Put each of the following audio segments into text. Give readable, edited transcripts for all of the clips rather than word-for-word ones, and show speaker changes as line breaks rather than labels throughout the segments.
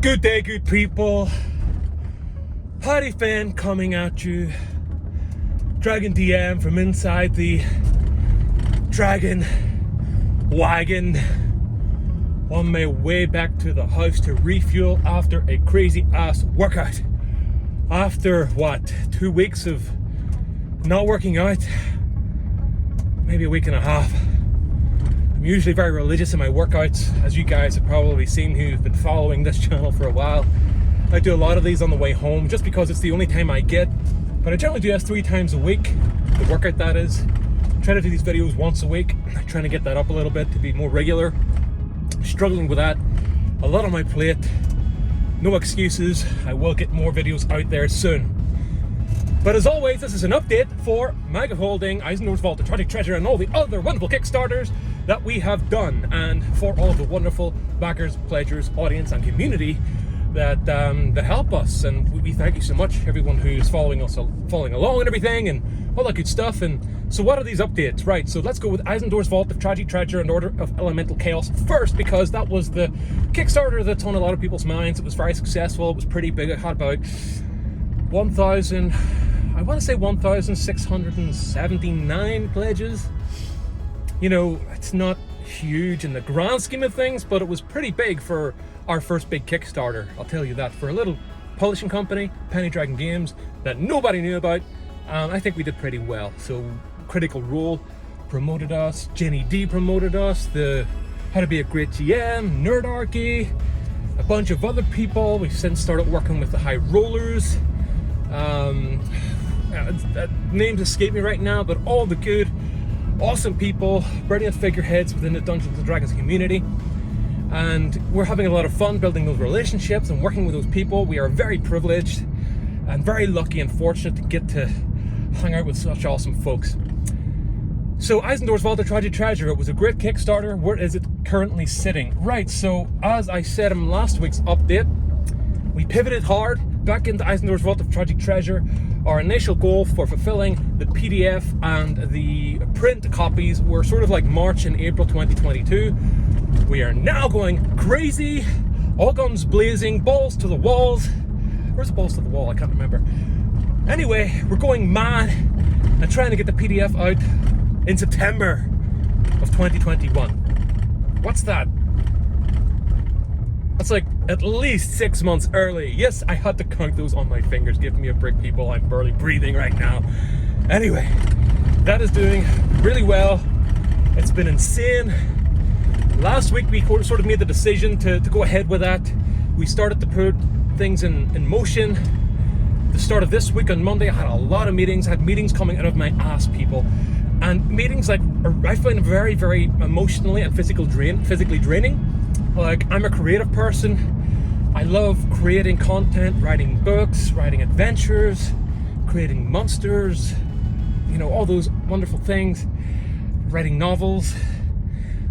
Good day, good people. Paddy Finn coming at you. Dragon DM from inside the Dragon wagon on my way back to the house to refuel after a crazy ass workout. After 2 weeks of not working out, maybe a week and a half. I'm usually very religious in my workouts, as you guys have probably seen who've been following this channel for a while. I do a lot of these on the way home just because it's the only time I get, but I generally do this 3 times a week, the workout that is. I try to do these videos once a week. I'm trying to get that up a little bit to be more regular. Struggling with that, a lot on my plate. No excuses, I will get more videos out there soon. But as always, this is an update for Maggot Holding, Eisendoor's Vault, the Tragic Treasure, and all the other wonderful Kickstarters that we have done, and for all the wonderful backers, pledgers, audience, and community that help us. And we thank you so much, everyone who's following along and everything, and all that good stuff. And so what are these updates? Right, so let's go with Eisendoor's Vault, the Tragic Treasure, and Order of Elemental Chaos first, because that was the Kickstarter that's on a lot of people's minds. It was very successful, it was pretty big. It had about 1,679 pledges. You know, it's not huge in the grand scheme of things, but it was pretty big for our first big Kickstarter, I'll tell you that. For a little publishing company, Penny Dragon Games, that nobody knew about, I think we did pretty well. So Critical Role promoted us, Jenny D promoted us, the How to Be a Great GM, Nerdarchy, a bunch of other people. We've since started working with the High Rollers. Names escape me right now, but all the good, awesome people, brilliant figureheads within the Dungeons & Dragons community. And we're having a lot of fun building those relationships and working with those people. We are very privileged and very lucky and fortunate to get to hang out with such awesome folks. So Eisendoor's Vault, the Tragic Treasure, it was a great Kickstarter. Where is it currently sitting? Right, so as I said in last week's update, we pivoted hard back into Eisendoor's Vault of Tragic Treasure. Our initial goal for fulfilling the PDF and the print copies were sort of like March and April 2022. We are now going crazy, all guns blazing, balls to the walls. Where's the balls to the wall? I can't remember. Anyway, we're going mad and trying to get the PDF out in September of 2021. What's that? That's like at least 6 months early. Yes, I had to count those on my fingers. Give me a break, people. I'm barely breathing right now. Anyway, that is doing really well. It's been insane. Last week we sort of made the decision to go ahead with that. We started to put things in motion. The start of this week on Monday, I had a lot of meetings. I had meetings coming out of my ass, people. And meetings I find very, very emotionally and physically draining. Like, I'm a creative person. I love creating content, writing books, writing adventures, creating monsters, you know, all those wonderful things, writing novels.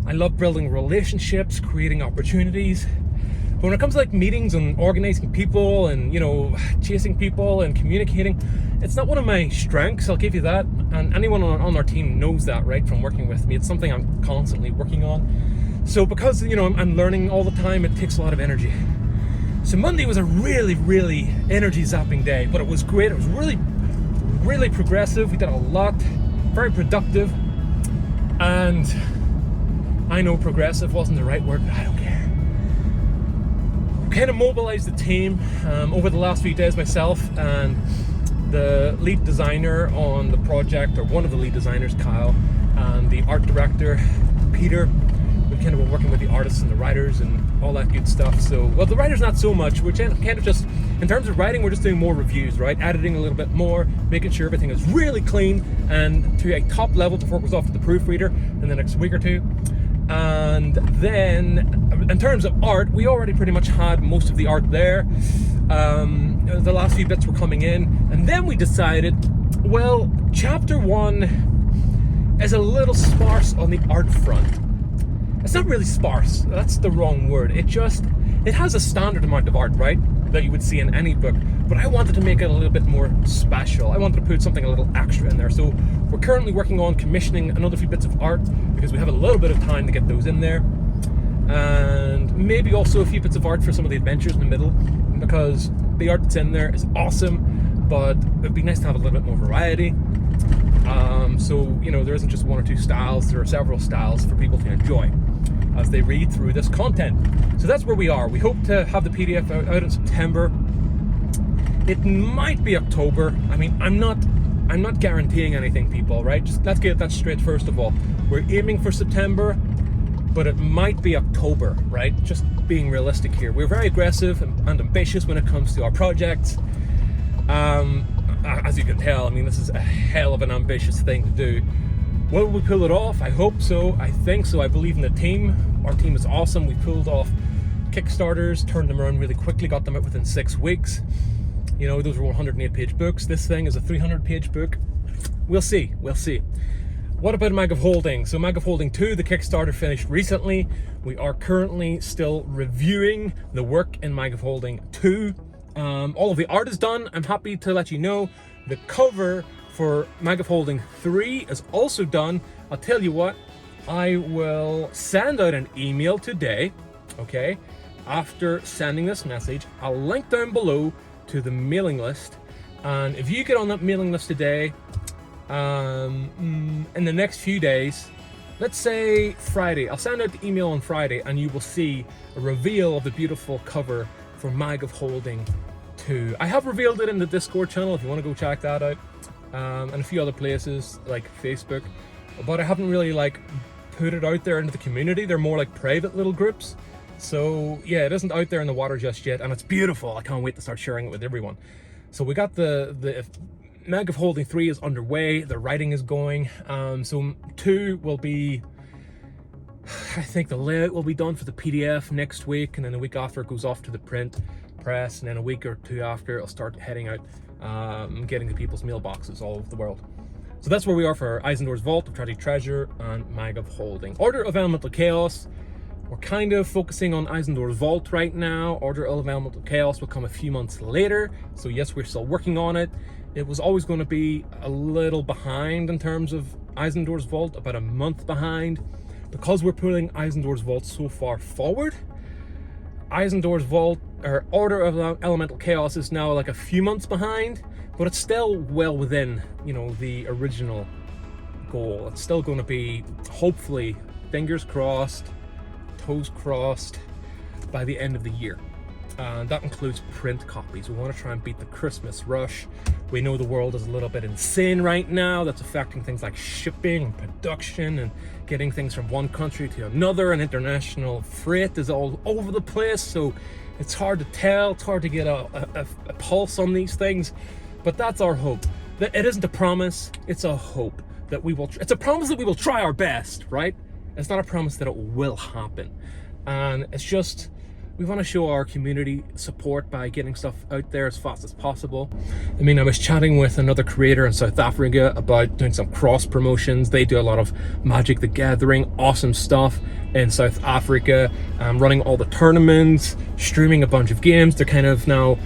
I love building relationships, creating opportunities. But when it comes to like meetings and organizing people and, you know, chasing people and communicating, it's not one of my strengths, I'll give you that. And anyone on our team knows that, right, from working with me. It's something I'm constantly working on. So because, you know, I'm learning all the time, it takes a lot of energy. So Monday was a really, really energy zapping day, but it was great. It was really, really progressive. We did a lot, very productive. And I know progressive wasn't the right word, but I don't care. We kind of mobilized the team over the last few days, myself and the lead designer on the project, or one of the lead designers, Kyle, and the art director, Peter. We've kind of been working with the artists and the writers and all that good stuff. So, well, the writers not so much. We're kind of just, in terms of writing, we're just doing more reviews, right? Editing a little bit more, making sure everything is really clean and to a top level before it goes off to the proofreader in the next week or two. And then, in terms of art, we already pretty much had most of the art there. The last few bits were coming in. And then we decided, well, chapter 1 is a little sparse on the art front. It's not really sparse, that's the wrong word. It has a standard amount of art, right, that you would see in any book, but I wanted to make it a little bit more special. I wanted to put something a little extra in there. So we're currently working on commissioning another few bits of art because we have a little bit of time to get those in there. and maybe also a few bits of art for some of the adventures in the middle, because the art that's in there is awesome, but it'd be nice to have a little bit more variety. So, you know, there isn't just one or two styles, there are several styles for people to enjoy as they read through this content. So that's where we are. We hope to have the PDF out in September. It might be October. I mean, I'm not guaranteeing anything, people, right? Just let's get that straight first of all. We're aiming for September, but it might be October, right? Just being realistic here. We're very aggressive and ambitious when it comes to our projects. As you can tell, I mean, this is a hell of an ambitious thing to do. Will we pull it off? I hope so. I think so. I believe in the team. Our team is awesome. We pulled off Kickstarters, turned them around really quickly, got them out within 6 weeks. You know, those were 108-page books. This thing is a 300-page book. We'll see. We'll see. What about Mag of Holding? So Mag of Holding 2, the Kickstarter finished recently. We are currently still reviewing the work in Mag of Holding 2. All of the art is done. I'm happy to let you know the cover for Mag of Holding 3 is also done. I'll tell you what, I will send out an email today, okay? After sending this message, I'll link down below to the mailing list, and if you get on that mailing list today, in the next few days, let's say Friday, I'll send out the email on Friday, and you will see a reveal of the beautiful cover for Mag of Holding 2. I have revealed it in the Discord channel if you want to go check that out, and a few other places like Facebook, but I haven't really like put it out there into the community. They're more like private little groups. So yeah, it isn't out there in the water just yet, and it's beautiful. I can't wait to start sharing it with everyone. So we got the Mag of Holding 3 is underway, the writing is going. So 2 will be, I think the layout will be done for the PDF next week, and then a week after it goes off to the print press, and then a week or two after it'll start heading out, getting to people's mailboxes all over the world. So that's where we are for Eisendoor's Vault of Tragic Treasure and Mag of Holding. Order of Elemental Chaos, we're kind of focusing on Eisendoor's Vault right now. Order of Elemental Chaos will come a few months later. So yes, we're still working on it. It was always going to be a little behind in terms of Eisendoor's Vault, about a month behind. Because we're pulling Eisendoor's Vault so far forward, Eisendoor's Vault, or Order of Elemental Chaos, is now like a few months behind, but it's still well within, you know, the original goal. It's still going to be, hopefully, fingers crossed, toes crossed, by the end of the year. And that includes print copies. We want to try and beat the Christmas rush. We know the world is a little bit insane right now. That's affecting things like shipping and production and getting things from one country to another, and international freight is all over the place. So it's hard to tell, it's hard to get a pulse on these things, but that's our hope. It isn't a promise, it's a hope that we will, it's a promise that we will try our best, right? It's not a promise that it will happen. And it's just, we want to show our community support by getting stuff out there as fast as possible. I mean, I was chatting with another creator in South Africa about doing some cross promotions. They do a lot of Magic the Gathering, awesome stuff in South Africa, running all the tournaments, streaming a bunch of games. They're kind of now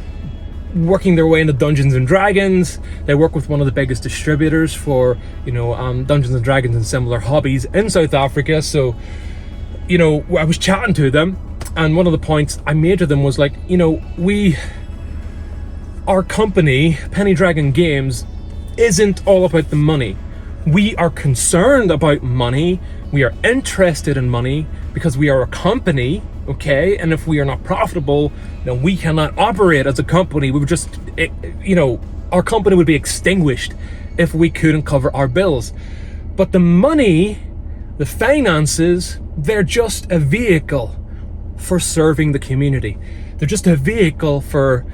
working their way into Dungeons and Dragons. They work with one of the biggest distributors for, you know, Dungeons and Dragons and similar hobbies in South Africa. So, you know, I was chatting to them, and one of the points I made to them was like, you know, our company, Penny Dragon Games, isn't all about the money. We are concerned about money. We are interested in money because we are a company, okay? And if we are not profitable, then we cannot operate as a company. We would just, you know, our company would be extinguished if we couldn't cover our bills. But the money, the finances, they're just a vehicle for serving the community. They're just a vehicle for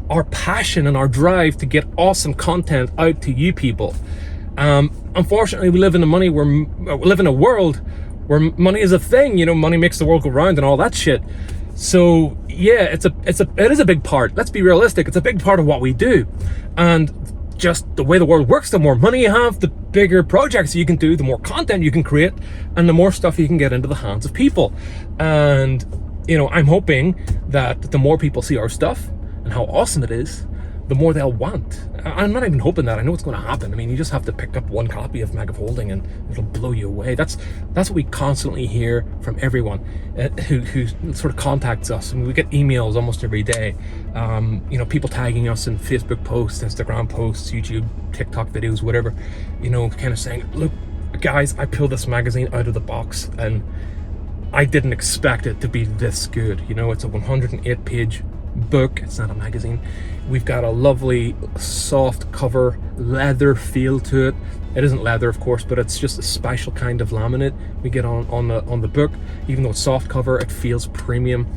our passion and our drive to get awesome content out to you people. Unfortunately, we live in a world where money is a thing. You know, money makes the world go round and all that shit. So yeah, it is a big part. Let's be realistic. It's a big part of what we do, and just the way the world works, the more money you have, the bigger projects you can do, the more content you can create, and the more stuff you can get into the hands of people. And you know, I'm hoping that the more people see our stuff and how awesome it is, the more they'll want. I'm not even hoping that. I know it's going to happen. I mean, you just have to pick up one copy of Mag of Holding and it'll blow you away. That's what we constantly hear from everyone who sort of contacts us. I mean, we get emails almost every day. You know, people tagging us in Facebook posts, Instagram posts, YouTube, TikTok videos, whatever. You know, kind of saying, look, guys, I pulled this magazine out of the box and I didn't expect it to be this good. You know, it's a 108-page book. It's not a magazine. We've got a lovely soft cover, leather feel to it. It isn't leather, of course, but it's just a special kind of laminate we get on the book. Even though it's soft cover, it feels premium.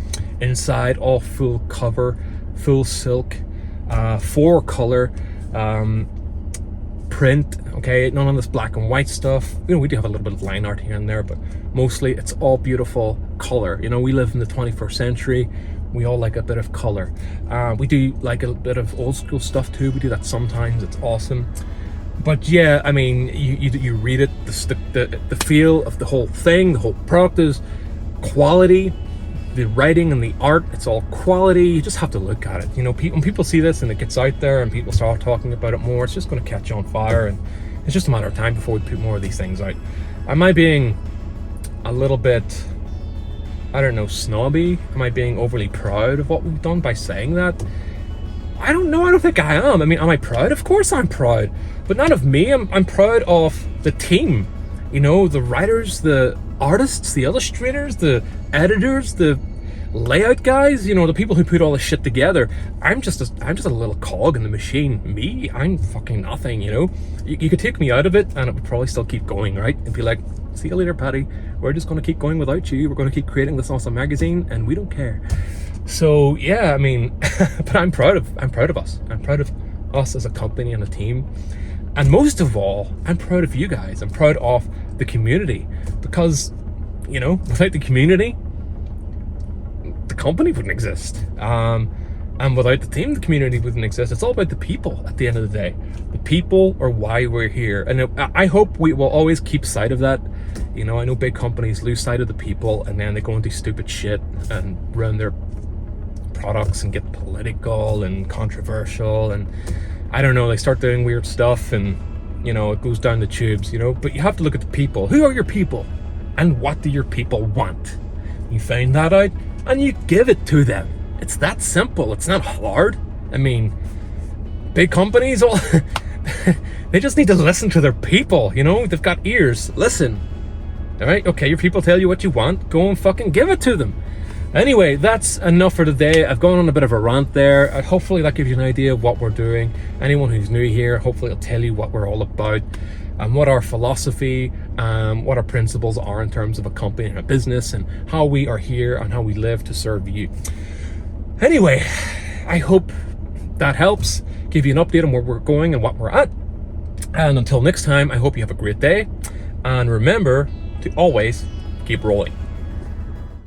Inside, all full cover, full silk, 4-color print. Okay, none of this black and white stuff. You know, we do have a little bit of line art here and there, but mostly it's all beautiful color. You know, we live in the 21st century. We all like a bit of color. We do like a bit of old school stuff too. We do that sometimes. It's awesome. But yeah, I mean, you read it, the feel of the whole thing, the whole product is quality. The writing and the art, it's all quality. You just have to look at it. You know, when people see this and it gets out there and people start talking about it more, it's just going to catch on fire, and it's just a matter of time before we put more of these things out. Am I being a little bit, I don't know, snobby? Am I being overly proud of what we've done by saying that? I don't know. I don't think I am. I mean, am I proud? Of course I'm proud, but not of me. I'm proud of the team. You know, the writers, the artists, the illustrators, the editors, the layout guys, you know, the people who put all this shit together. I'm just a little cog in the machine. Me, I'm fucking nothing, you know. You could take me out of it and it would probably still keep going, right? It'd be like, see you later, Paddy. We're just going to keep going without you. We're going to keep creating this awesome magazine and we don't care. So yeah, I mean, but I'm proud of us. I'm proud of us as a company and a team. And most of all, I'm proud of you guys. I'm proud of the community, because, you know, without the community, the company wouldn't exist. And without the team, the community wouldn't exist. It's all about the people at the end of the day. The people are why we're here. And I hope we will always keep sight of that. You know, I know big companies lose sight of the people and then they go and do stupid shit and run their products and get political and controversial, and I don't know, they start doing weird stuff and, you know, it goes down the tubes, you know. But you have to look at the people. Who are your people? And what do your people want? You find that out and you give it to them. It's that simple. It's not hard. I mean, big companies, all they just need to listen to their people, you know. They've got ears. Listen. All right? Okay, your people tell you what you want. Go and fucking give it to them. Anyway, that's enough for today. I've gone on a bit of a rant there. Hopefully that gives you an idea of what we're doing. Anyone who's new here, hopefully it'll tell you what we're all about and what our philosophy, what our principles are in terms of a company and a business, and how we are here and how we live to serve you. Anyway, I hope that helps give you an update on where we're going and what we're at. And until next time, I hope you have a great day. And remember to always keep rolling.